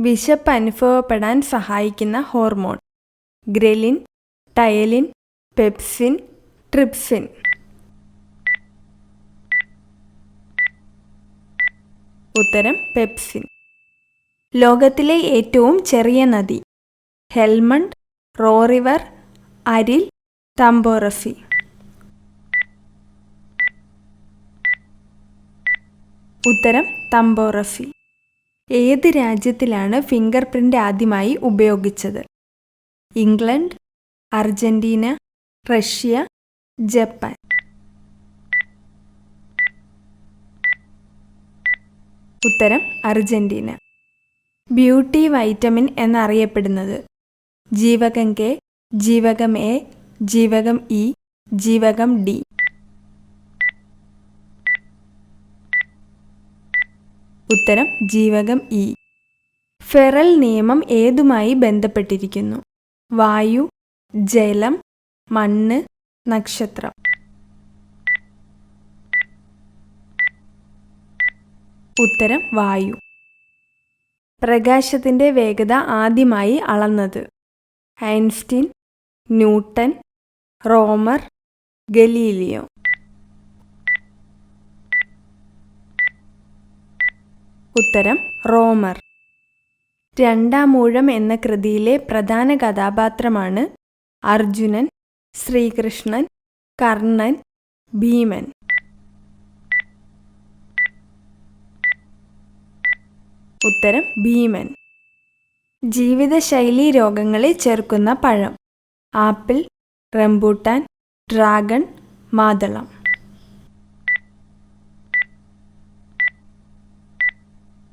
വിശപ്പ് അനുഭവപ്പെടാൻ സഹായിക്കുന്ന hormone? Ghrelin, ptyalin, pepsin, trypsin. ഉത്തരം പെപ്സിൻ. ലോകത്തിലെ ഏറ്റവും ചെറിയ നദി? ഹെൽമണ്ട്, റോ റിവർ, അരിൽ, തമ്പോറഫി. ഉത്തരം തമ്പോറഫി. ഏത് രാജ്യത്തിലാണ് ഫിംഗർ പ്രിൻ്റ് ആദ്യമായി ഉപയോഗിച്ചത്? England, Argentina, Russia, Japan. ഉത്തരം അർജന്റീന. ബ്യൂട്ടി വൈറ്റമിൻ എന്നറിയപ്പെടുന്നത്? ജീവകം കെ, ജീവകം എ, ജീവകം ഇ, ജീവകം ഡി. ഉത്തരം ജീവകം ഇ. ഫെറൽ നിയമം ഏതുമായി ബന്ധപ്പെട്ടിരിക്കുന്നു? വായു, ജലം, മണ്ണ്, നക്ഷത്രം. ഉത്തരം വായു. പ്രകാശത്തിൻ്റെ വേഗത ആദ്യമായി അളന്നത്? ഐൻസ്റ്റീൻ, ന്യൂട്ടൺ, റോമർ, ഗലീലിയോ. ഉത്തരം റോമർ. രണ്ടാമൂഴം എന്ന കൃതിയിലെ പ്രധാന കഥാപാത്രമാണ്? അർജുനൻ, ശ്രീകൃഷ്ണൻ, കർണൻ, ഭീമൻ. ഉത്തരം ഭീമൻ. ജീവിതശൈലീ രോഗങ്ങളെ ചെറുക്കുന്ന പഴം? ആപ്പിൾ, റംബൂട്ടാൻ, ഡ്രാഗൺ, മാതളം.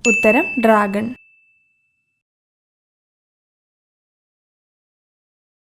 ഉത്തരം ഡ്രാഗൺ.